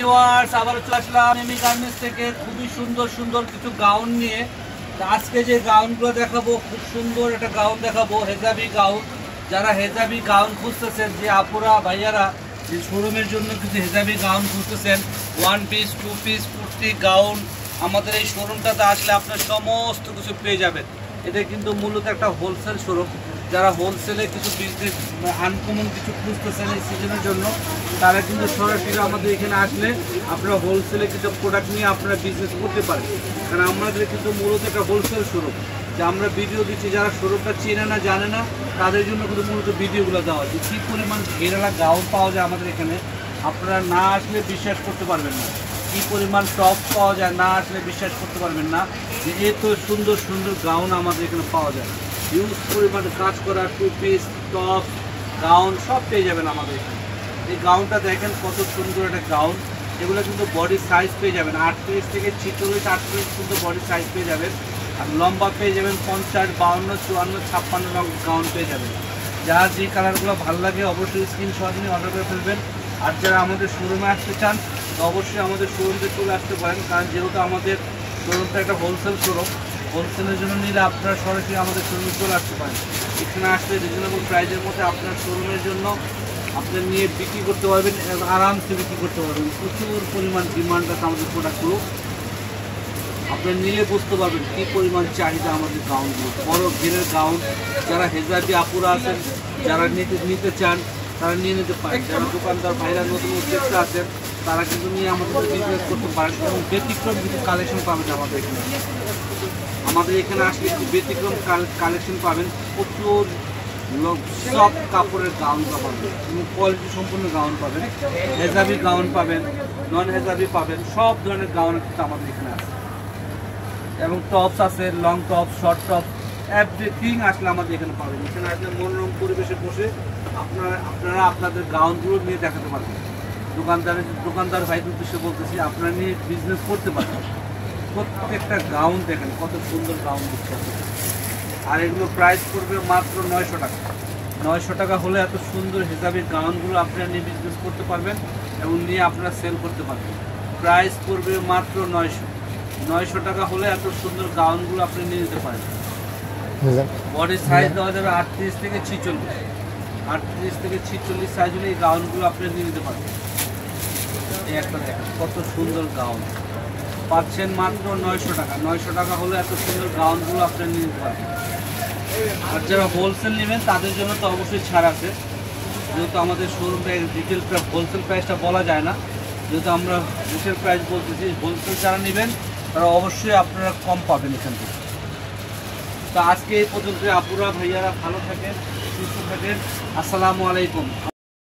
আবার চলে আসলাম এমি গার্মেন্টস থেকে খুবই সুন্দর সুন্দর কিছু গাউন নিয়ে। আজকে যে গাউনগুলো দেখাবো খুব সুন্দর একটা গাউন দেখাবো, হেজাবি গাউন। যারা হেজাবি গাউন খুঁজতেছেন, যে আপুরা ভাইয়ারা যে শোরুমের জন্য কিছু হেজাবি গাউন খুঁজতেছেন, 1 পিস 2 পিস কুর্তি গাউন, আমাদের এই শোরুমটাতে আসলে আপনার সমস্ত কিছু পেয়ে যাবেন। এটা কিন্তু মূলত একটা হোলসেল শোরুম। যারা হোলসেলে কিছু বিজনেস আনকমন কিছু খুঁজতেছেন এই সিজনের জন্য, তারা কিন্তু সরাসরি আমাদের এখানে আসলে আপনারা হোলসেলে কিছু প্রোডাক্ট নিয়ে আপনারা বিজনেস করতে পারেন। কারণ আমাদের কিন্তু মূলত একটা হোলসেল শোরুম, যে আমরা ভিডিও দিচ্ছি, যারা শোরুমটা চেনে না জানে না তাদের জন্য কিন্তু মূলত ভিডিওগুলো দেওয়া হয়। কী পরিমাণ ঘেরালা গাউন পাওয়া যায় আমাদের এখানে, আপনারা না আসলে বিশ্বাস করতে পারবেন না। কী পরিমাণ টপ পাওয়া যায়, না আসলে বিশ্বাস করতে পারবেন না যে এত সুন্দর সুন্দর গাউন আমাদের এখানে পাওয়া যায়। হিউজ পরিমাণে কাজ করা 2 পিস টপ গাউন সব পেয়ে যাবেন আমাদের এখানে। এই গাউনটা দেখেন কত সুন্দর একটা গাউন। এগুলো কিন্তু বডি সাইজ পেয়ে যাবেন 38 থেকে 46, 48 কিন্তু বডি সাইজ পেয়ে যাবেন। আর লম্বা পেয়ে যাবেন 50, 52, 54, 56 রঙ গাউন পেয়ে যাবেন। যার যে কালারগুলো ভালো লাগে অবশ্যই স্ক্রিনশট নিয়ে অর্ডার করে ফেলবেন। আর যারা আমাদের শোরুমে আসতে চান তো অবশ্যই আমাদের শোরুমে চলে আসতে পারেন, কারণ যেহেতু আমাদের শোরুমটা একটা হোলসেল শোরুম, হোলসেলের জন্য নিলে আপনারা সরাসরি আমাদের শোরুমে চলে আসতে পারেন। এখানে আসলে রিজনেবল প্রাইসের মধ্যে আপনার শোরুমের জন্য আপনি নিয়ে বিক্রি করতে পারবেন, আরামসে বিক্রি করতে পারবেন। প্রচুর পরিমাণ ডিমান্ড আছে আমাদের প্রোডাক্টগুলো, আপনি নিলে বুঝতে পারবেন কী পরিমাণ চাহিদা আমাদের গাউনগুলো। বড় ঘেরের গাউন, যারা হেজাবি আপুরা আছেন, যারা নিতে চান তারা নিয়ে নিতে পারেন। যারা দোকানদার ভাইরা নতুন উদ্যোক্তা আছেন তারা কিন্তু নিয়ে আমাদের বিজনেস করতে পারেন, এবং ব্যতিক্রম কিছু কালেকশন পাবেন আমাদের এখানে। আমাদের এখানে আসলে একটু ব্যতিক্রম কালেকশন পাবেন, প্রচুর সব কাপড়ের গাউন পাবেন এবং কোয়ালিটি সম্পূর্ণ গাউন পাবেন। হেজাবি গাউন পাবেন, নন হেজাবি পাবেন, সব ধরনের গাউন কিন্তু আমাদের এখানে আছে। এবং টপস আছে, long top, short top, everything আসলে আমাদের এখানে পাবেন। এখানে আসলে মনোরম পরিবেশে বসে আপনারা আপনাদের গাউনগুলো নিয়ে দেখাতে পারবেন। দোকানদার ভাইদের উদ্দেশ্যে বলতেছি, আপনারা নিয়ে বিজনেস করতে পারবেন। প্রত্যেকটা গাউন দেখেন কত সুন্দর গাউন দিচ্ছে। আর এগুলো প্রাইস পড়বে মাত্র 900 টাকা। 900 টাকা হলে এত সুন্দর হেজাবির গাউনগুলো আপনারা নিয়ে বিজনেস করতে পারবেন এবং নিয়ে আপনারা সেল করতে পারবেন। প্রাইস পড়বে মাত্র 900 টাকা হলে এত সুন্দর গাউনগুলো আপনি নিয়ে নিতে পারেন। বডি সাইজ দেওয়া যাবে 38 থেকে 46, 38 থেকে 46 সাইজ হলে এই গাউনগুলো আপনি নিয়ে নিতে পারবেন। এই একটা দেখেন কত সুন্দর গাউন পাচ্ছেন মাত্র 900 টাকা। 900 টাকা হলে এত সুন্দর গাউনগুলো আপনি নিয়ে নিতে পারবেন। আর যারা হোলসেল নেবেন তাদের জন্য তো অবশ্যই ছাড় আছে, যেহেতু আমাদের শোরুমটা রিটেল হোলসেল প্রাইসটা বলা যায় না, যেহেতু আমরা রিটেল প্রাইস বলতেছি। হোলসেল যারা নেবেন তারা অবশ্যই আপনারা কম পাবেন এখান থেকে। তো আজকে এই পর্যন্ত, আপুরা ভাইয়ারা ভালো থাকেন, সুস্থ থাকেন। আসসালামু আলাইকুম।